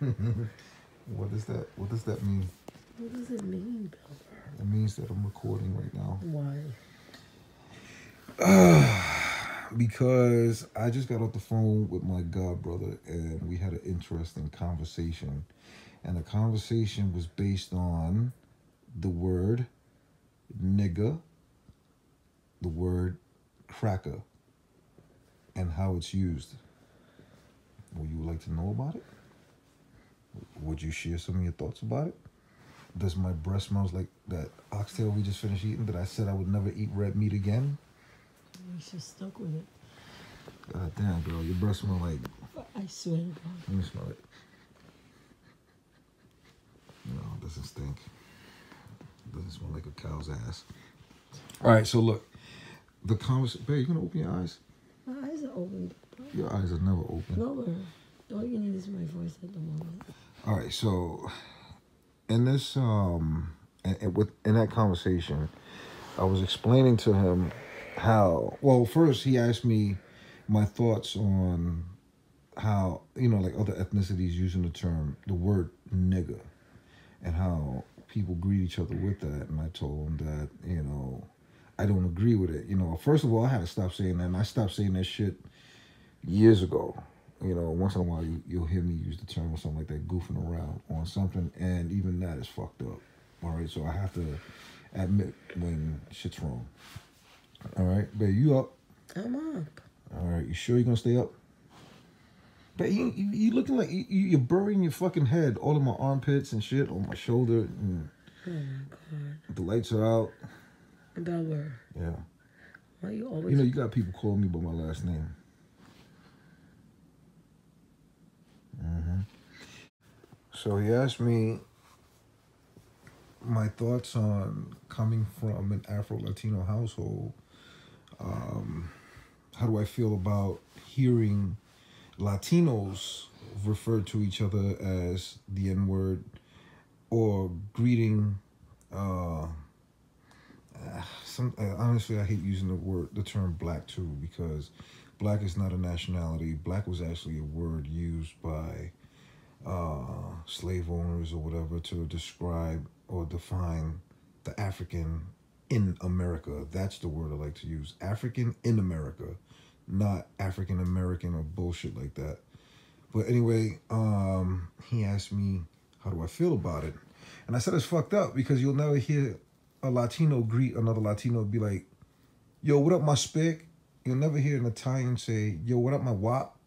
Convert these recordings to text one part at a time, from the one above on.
What does that? What does that mean? What does it mean, Pilber? It means that I'm recording right now. Why? Because I just got off the phone with my god brother and we had an interesting conversation. And the conversation was based on the word nigga, the word cracker, and how it's used. Would you like to know about it? Would you share some of your thoughts about it? Does my breath smells like that oxtail we just finished eating that I said I would never eat red meat again? You should stuck with it. God damn, girl, your breath smell like... I swear to God. Let me smell it. No, it doesn't stink. It doesn't smell like a cow's ass. All right, so look. The conversation... Babe, you gonna open your eyes? My eyes are open. Your eyes are never open. No, all you need is my voice at the moment. All right, so in this in that conversation, I was explaining to him how. Well, first he asked me my thoughts on how like other ethnicities using the word nigga, and how people greet each other with that. And I told him that I don't agree with it. First of all, I had to stop saying that, and I stopped saying that shit years ago. Once in a while you'll hear me use the term or something like that, goofing around on something, and even that is fucked up. All right, so I have to admit when shit's wrong. All right, babe, you up? I'm up. All right, you sure you're gonna stay up? But you looking like you're burying your fucking head all in my armpits and shit, on my shoulder. And oh my God. the lights are out. About where? Yeah. Why you always? You got people calling me by my last name. So he asked me my thoughts on coming from an Afro-Latino household. How do I feel about hearing Latinos refer to each other as the N-word, or greeting honestly, I hate using the term black too, because black is not a nationality. Black was actually a word used by slave owners or whatever to describe or define the African in America. That's the word I like to use. African in America, not African American or bullshit like that. But anyway, he asked me, how do I feel about it? And I said it's fucked up, because you'll never hear a Latino greet another Latino, be like, yo, what up, my spick? You'll never hear an Italian say, yo, what up, my wop?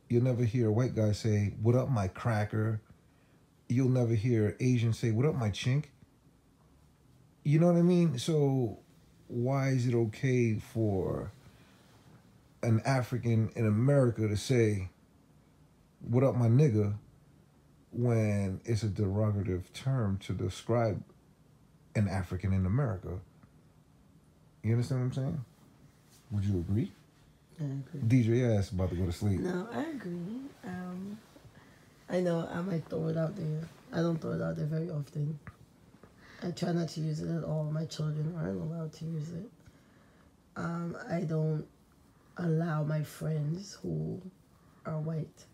You'll never hear a white guy say, what up, my cracker? You'll never hear an Asian say, what up, my chink? You know what I mean? So why is it okay for an African in America to say, what up, my nigga, when it's a derogative term to describe an African in America? You understand what I'm saying? Would you agree? I agree. DJ ass about to go to sleep. No, I agree. I know I might throw it out there. I don't throw it out there very often. I try not to use it at all. My children aren't allowed to use it. I don't allow my friends who are white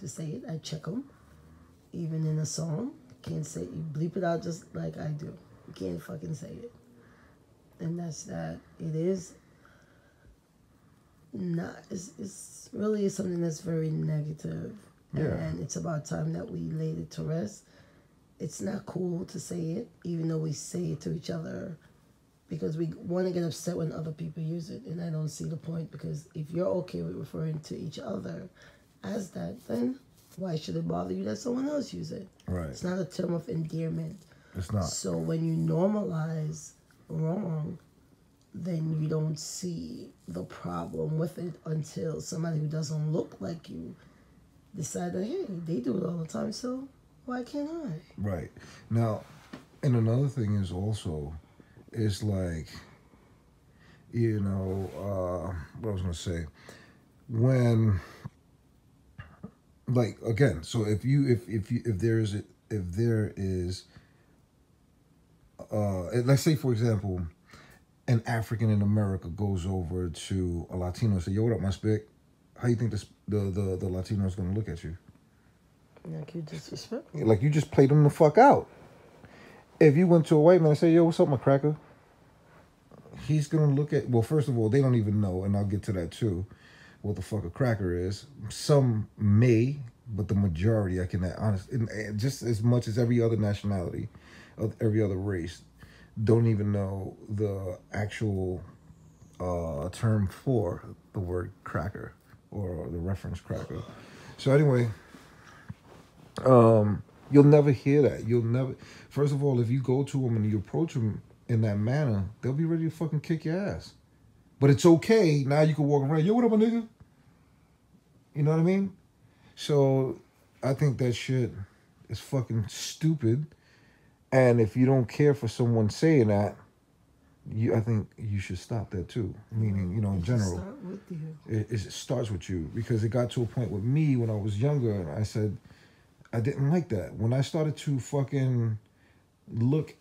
to say it. I check them. Even in a song, can't say, you bleep it out just like I do. You can't fucking say it. And that's that. It is not, it's really something that's very negative. Yeah. And it's about time that we laid it to rest. It's not cool to say it, even though we say it to each other, because we want to get upset when other people use it. And I don't see the point, because if you're okay with referring to each other as that, then why should it bother you that someone else use it? Right. It's not a term of endearment. It's not. So when you normalize wrong, then you don't see the problem with it until somebody who doesn't look like you decide that, hey, they do it all the time, so why can't I? Right. Now, and another thing is also, it's like, what I was going to say, when, like, again, so if there is, let's say, for example, an African in America goes over to a Latino and say, yo, what up, my spick? How you think the Latino is going to look at you? Like you disrespectful. Like you just played them the fuck out. If you went to a white man and say, "Yo, what's up, my cracker?" He's gonna look at. Well, first of all, they don't even know, and I'll get to that too. What the fuck a cracker is? Some may, but the majority, I can honestly, just as much as every other nationality, of every other race, don't even know the actual term for the word cracker or the reference cracker. So anyway, you'll never hear that. You'll never. First of all, if you go to them and you approach them in that manner, they'll be ready to fucking kick your ass. But it's okay. Now you can walk around. Yo, what up, my nigga? You know what I mean? So I think that shit is fucking stupid. And if you don't care for someone saying that, I think you should stop that too. Meaning, in general, Start with you. It starts with you, because it got to a point with me when I was younger, and I said I didn't like that. When I started to fucking look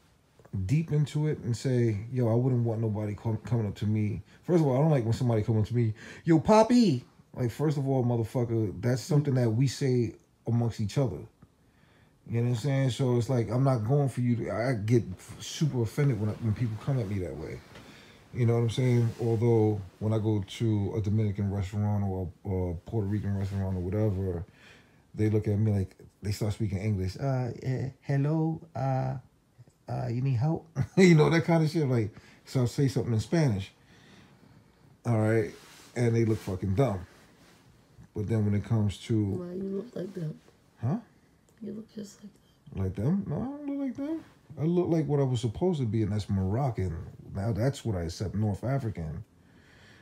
deep into it and say, yo, I wouldn't want nobody coming up to me. First of all, I don't like when somebody comes up to me, yo, Poppy. Like, first of all, motherfucker, that's something that we say amongst each other. You know what I'm saying? So it's like, I'm not going for you. I get super offended when people come at me that way. You know what I'm saying? Although, when I go to a Dominican restaurant or a Puerto Rican restaurant or whatever, they look at me like, they start speaking English. Hello, you need help? That kind of shit. Like, so I'll say something in Spanish. All right? And they look fucking dumb. But then when it comes to... Why you look like that? Huh? You look just like that. Like them? No, I don't look like them. I look like what I was supposed to be, and that's Moroccan. Now that's what I accept, North African.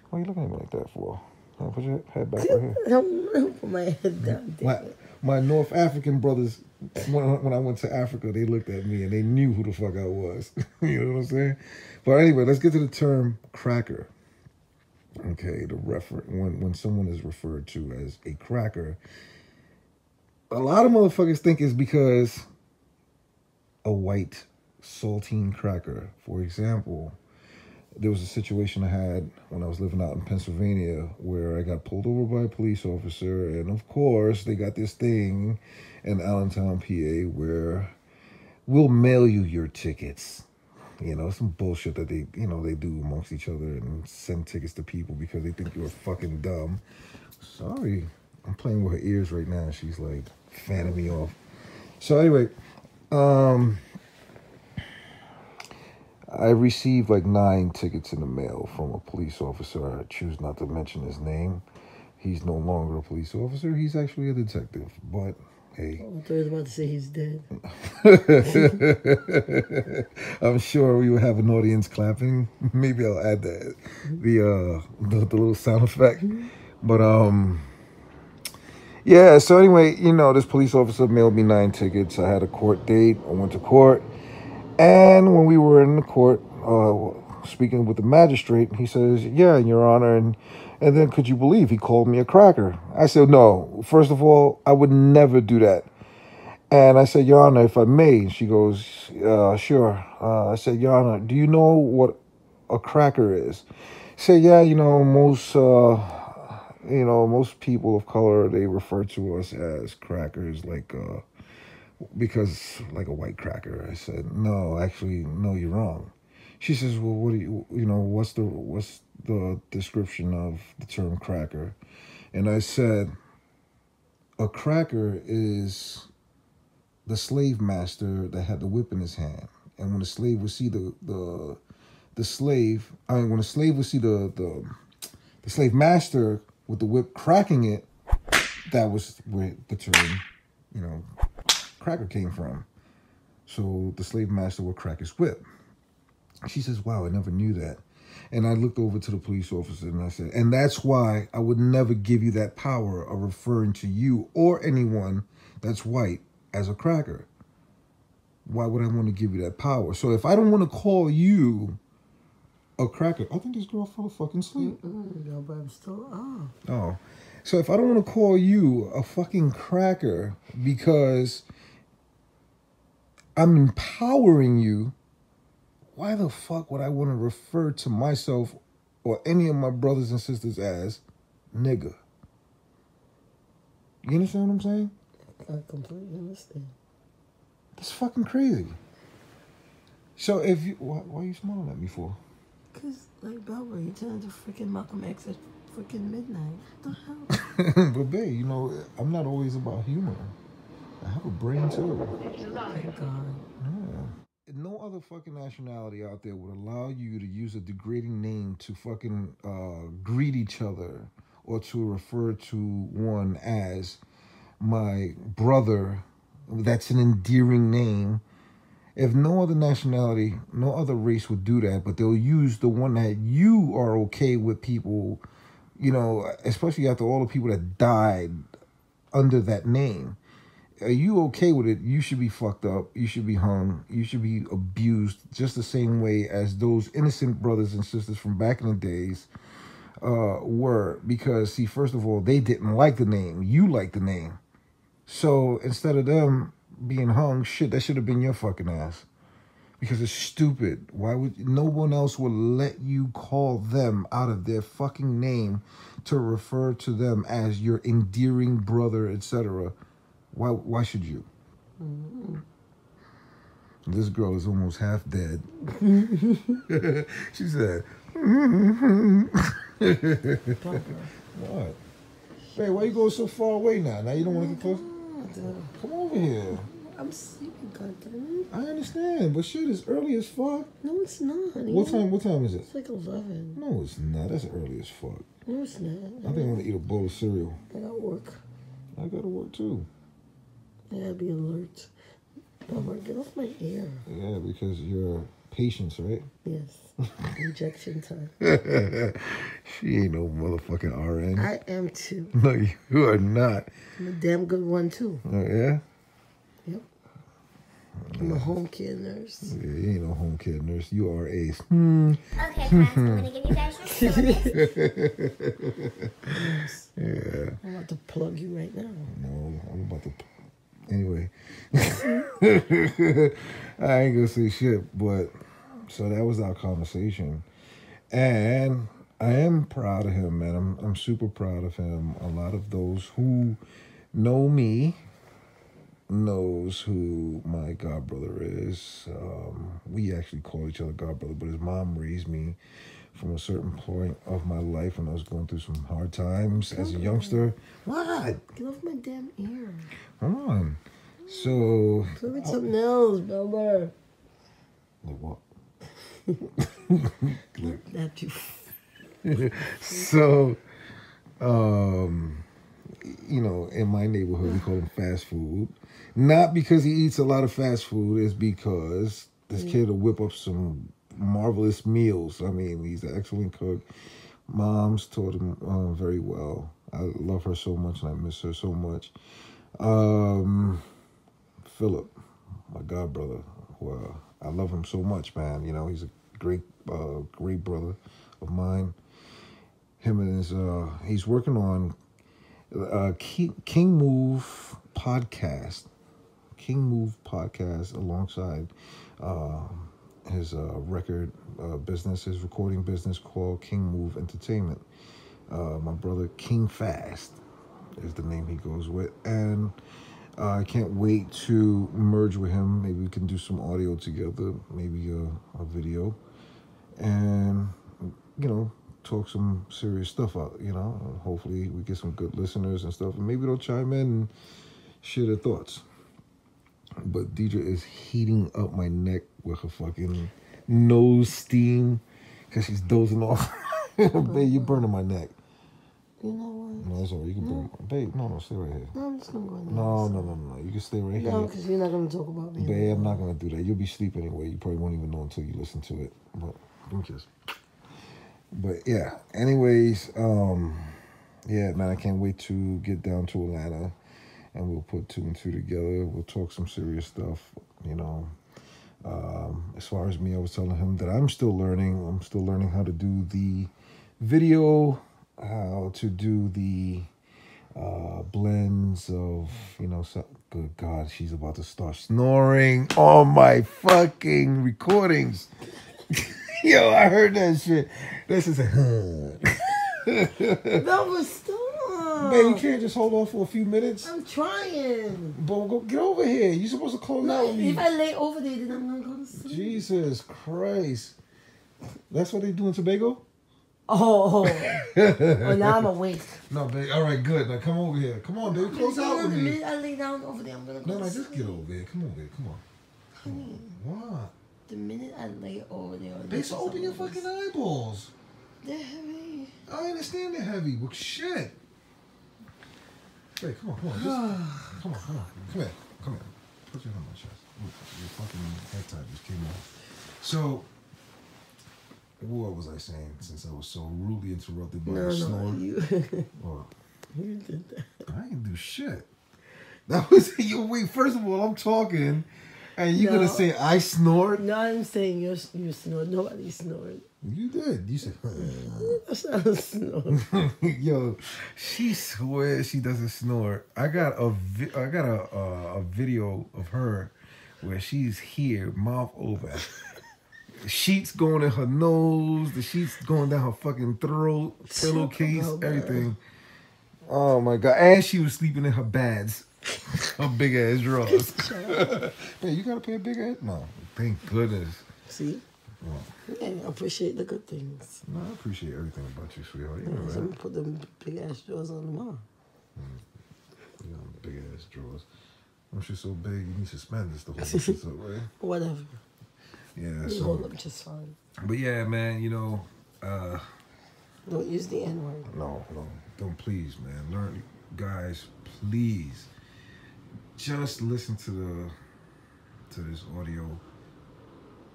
Why are you looking at me like that for? Put your head back right here. Don't put my head down. My North African brothers, when I went to Africa, they looked at me and they knew who the fuck I was. You know what I'm saying? But anyway, let's get to the term cracker. Okay, when someone is referred to as a cracker, a lot of motherfuckers think it's because a white saltine cracker. For example, there was a situation I had when I was living out in Pennsylvania where I got pulled over by a police officer, and of course they got this thing in Allentown, PA, where we'll mail you your tickets. Some bullshit that they do amongst each other and send tickets to people because they think you're fucking dumb. Sorry, I'm playing with her ears right now. She's like fanning me off. So anyway, I received like 9 tickets in the mail from a police officer. I choose not to mention his name. He's no longer a police officer. He's actually a detective. But hey, I was about to say he's dead. I'm sure we will have an audience clapping. Maybe I'll add that the little sound effect. But yeah. So anyway, this police officer mailed me 9 tickets. I had a court date. I went to court, and when we were in the court, speaking with the magistrate, he says, "Yeah, Your Honor," and then, could you believe he called me a cracker? I said, no. First of all, I would never do that. And I said, Your Honor, if I may. She goes, sure. I said, Your Honor, do you know what a cracker is? She said, yeah, most people of color, they refer to us as crackers, because like a white cracker. I said, no, actually, no, you're wrong. She says, well, what do what's the description of the term cracker? And I said, a cracker is the slave master that had the whip in his hand. And when the slave would see when the slave would see the slave master with the whip cracking it, that was where the term, cracker came from. So the slave master would crack his whip. She says, wow, I never knew that. And I looked over to the police officer and I said, and that's why I would never give you that power of referring to you or anyone that's white as a cracker. Why would I want to give you that power? So if I don't want to call you a cracker, I think this girl fell fucking asleep. No, but I'm still Oh. So if I don't want to call you a fucking cracker because I'm empowering you, why the fuck would I want to refer to myself or any of my brothers and sisters as nigga? You understand what I'm saying? I completely understand. That's fucking crazy. So if you, why are you smiling at me for? Cause like Belber, you turned into freaking Malcolm X at freaking midnight. What the hell? But babe, you know, I'm not always about humor. I have a brain too. Thank God. Yeah. No other fucking nationality out there would allow you to use a degrading name to fucking greet each other or to refer to one as my brother. That's an endearing name. If no other nationality, no other race would do that, but they'll use the one that you are okay with people, you know, especially after all the people that died under that name. Are you okay with it? You should be fucked up. You should be hung. You should be abused just the same way as those innocent brothers and sisters from back in the days were. Because, see, first of all, they didn't like the name. You liked the name. So instead of them being hung, shit, that should have been your fucking ass. Because it's stupid. Why would no one else will let you call them out of their fucking name to refer to them as your endearing brother, etc.? Why should you? Mm-hmm. This girl is almost half dead. She said, what? Hey, why you going so far away now? Now you don't want to get close? Come over here. I'm sleeping, goddammit. I understand, but shit, it's early as fuck. No, it's not, honey. What time is it? It's like 11. No, it's not. That's early as fuck. No, it's not. I think I want to eat a bowl of cereal. I got work. I gotta work too. I gotta be alert. Bummer, get off my ear. Yeah, because you're patience, right? Yes. Injection time. She ain't no motherfucking RN. I am too. No, you are not. I'm a damn good one too. Oh, yeah? Yep. I'm a home care nurse. Yeah, you ain't no home care nurse. You are a... Okay, class, I'm going to give you guys your syllabus. Yeah. I'm about to plug you right now. No, I'm about to... Anyway. I ain't gonna say shit, but... So that was our conversation. And I am proud of him, man. I'm super proud of him. A lot of those who know me knows who my godbrother is. We actually call each other godbrother, but his mom raised me from a certain point of my life when I was going through some hard times as a youngster. What? Get off my damn ear. Come on. So... Look at something else, Belber. Like what? That you. So, you know, in my neighborhood, we call him fast food. Not because he eats a lot of fast food, it's because this kid will whip up some marvelous meals. I mean, he's an excellent cook. Mom's taught him very well. I love her so much and I miss her so much. Philip, my godbrother, well, I love him so much, man. You know, he's a great brother of mine. Him and his, he's working on King Move podcast. King Move podcast alongside his record business, his recording business called King Move Entertainment. My brother King Fast is the name he goes with. And I can't wait to merge with him. Maybe we can do some audio together, maybe a video. And, you know, talk some serious stuff out, you know. Hopefully we get some good listeners and stuff. And maybe they'll chime in and share their thoughts. But Deidre is heating up my neck with her fucking nose steam because she's dozing off. Babe, you're burning my neck. You know what? No, that's all right. You can burn. Babe, no, stay right here. No, I'm just going to go in there. No. You can stay right here. No, because you're not going to talk about me. Babe, I'm not going to do that. You'll be asleep anyway. You probably won't even know until you listen to it. But, give me a kiss. But, yeah. Anyways, yeah, man, I can't wait to get down to Atlanta. And we'll put 2 and 2 together. We'll talk some serious stuff, you know. As far as me, I was telling him that I'm still learning. I'm still learning how to do the video, how to do the blends of, you know, so, good God, she's about to start snoring on my fucking recordings. Yo, I heard that shit. This is a... That was stop. Man, you can't just hold on for a few minutes. I'm trying. But go get over here. You're supposed to close out with me. If I lay over there, then I'm gonna go to sleep. Jesus Christ. That's what they do in Tobago? Oh. Well, now I'm awake. No, babe. All right, good. Now come over here. Come on, babe. Close out with The me. minute I lay down over there, I'm gonna go No, to just sleep. get over here. Come on, babe. Come on. Honey, What? the minute I lay over there, Babe, so open your fucking eyeballs. They're heavy. I understand they're heavy. Well, shit. Babe, come on. Come on. Come on. Come here. Put your hand on my chest. Your fucking head tie just came off. So, what was I saying since I was so rudely interrupted by a snore? You What? you did that. I didn't do shit. That was you. Wait, first of all, I'm talking, and you're gonna say I snored? No, I'm saying you snored. Nobody snored. You did. You said. That's not a snore. Yo, she swears she doesn't snore. I got a video of her where she's here, mouth open. Sheets going in her nose, the sheets going down her fucking throat, pillowcase, everything. Oh my god! And she was sleeping in her bads, her big ass drawers. Man, you gotta pay a big ass. No, thank goodness. See, I appreciate the good things. No, I appreciate everything about you, sweetheart. You know I'm that. gonna put them big ass drawers on tomorrow. You know, big ass drawers. Them shit so big, you need suspenders to hold them shit up, right? Whatever. Yeah, You so. hold them just fine. But yeah, man, you know. Don't use the N word. No, don't, please, man. Learn, guys, please. Just listen to this audio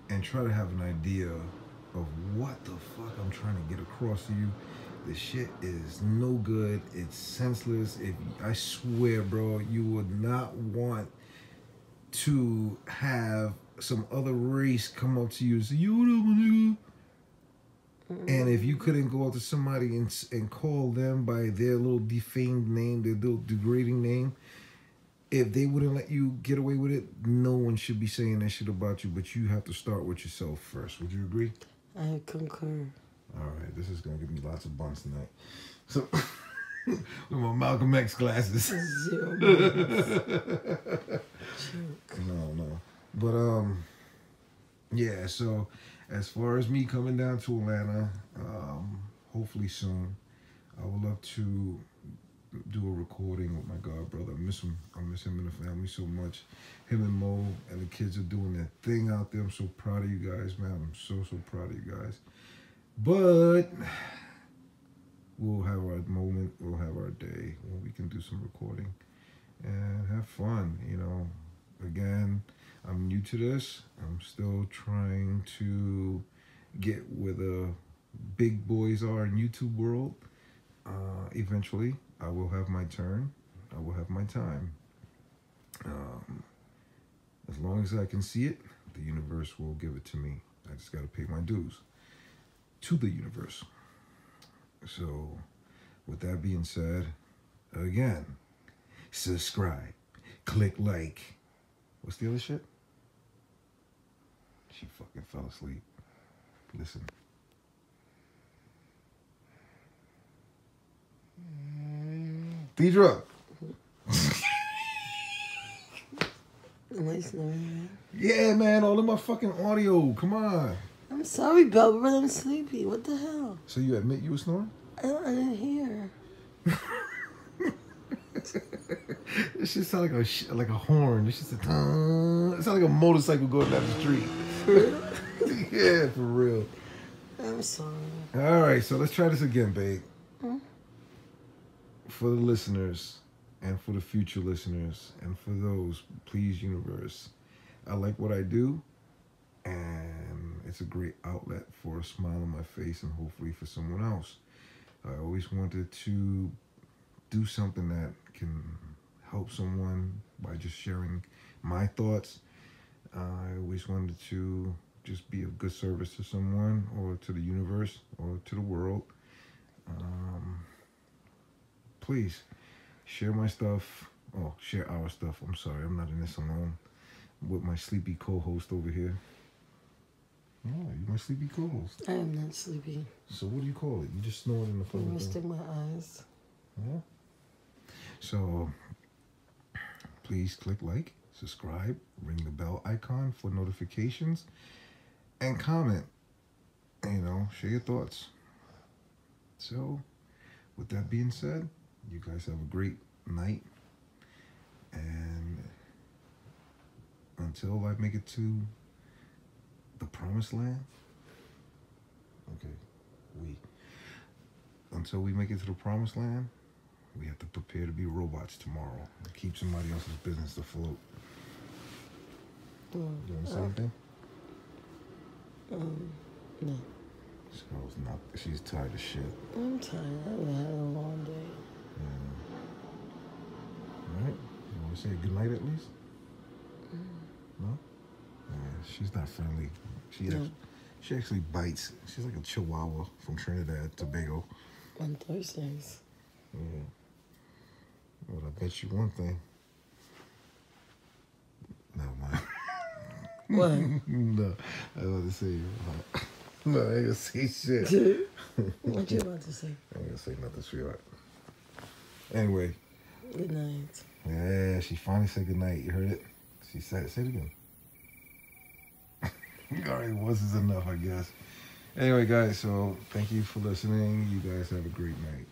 and try to have an idea of what the fuck I'm trying to get across to you. The shit is no good. It's senseless. I swear, bro, you would not want to have some other race come up to you and say, you whatever, nigga. And if you couldn't go up to somebody and call them by their little defamed name, their little degrading name, if they wouldn't let you get away with it, no one should be saying that shit about you, but you have to start with yourself first. Would you agree? I concur. All right, this is going to give me lots of buns tonight. So, with my Malcolm X glasses. 0 No. But, yeah, so as far as me coming down to Atlanta, hopefully soon, I would love to do a recording with my god brother. I miss him and the family so much. Him and Mo and the kids are doing their thing out there. I'm so proud of you guys, man. I'm so proud of you guys. But we'll have our moment, we'll have our day when we can do some recording and have fun, you know. Again, I'm new to this. I'm still trying to get where the big boys are in YouTube world. Eventually, I will have my turn. I will have my time. As long as I can see it, the universe will give it to me. I just got to pay my dues to the universe. So, with that being said, again, subscribe, click like. What's the other shit? She fucking fell asleep. Listen. Deidre. Am I snoring? Yeah, man, all of my fucking audio. Come on. I'm sorry, Bella, but I'm sleepy. What the hell? So you admit you were snoring? I didn't hear. This shit sound like a horn. This shit sound like a motorcycle going down the street. For real? Yeah, for real. I'm sorry. All right, so let's try this again, babe. Hmm? For the listeners and for the future listeners and for those, please, universe, I like what I do, and it's a great outlet for a smile on my face and hopefully for someone else. I always wanted to do something that can help someone by just sharing my thoughts. I always wanted to just be of good service to someone or to the universe or to the world. Please share my stuff. Oh, share our stuff. I'm sorry, I'm not in this alone. I'm with my sleepy co-host over here. Oh, you're my sleepy co-host. I am not sleepy. So what do you call it? You just snoring in the phone. I'm resting my eyes. Yeah? So please click like, subscribe, ring the bell icon for notifications, and comment. Share your thoughts. So with that being said, you guys have a great night. And until I make it to the promised land, until we make it to the promised land, we have to prepare to be robots tomorrow and keep somebody else's business afloat. You want to say anything? No. This girl's not. She's tired of shit. I'm tired. I've had a long day. Yeah. All right. You want to say goodnight at least? No? Yeah, she's not friendly. She actually bites. She's like a chihuahua from Trinidad, Tobago. On Thursdays. Yeah. But I bet you one thing. Never mind. What? No, I was about to say. No, I ain't gonna say shit. What you about to say? I ain't gonna say nothing, sweetheart. Anyway. Good night. Yeah, she finally said good night. You heard it? She said it. Say it again. All right, once is enough, I guess. Anyway, guys, so thank you for listening. You guys have a great night.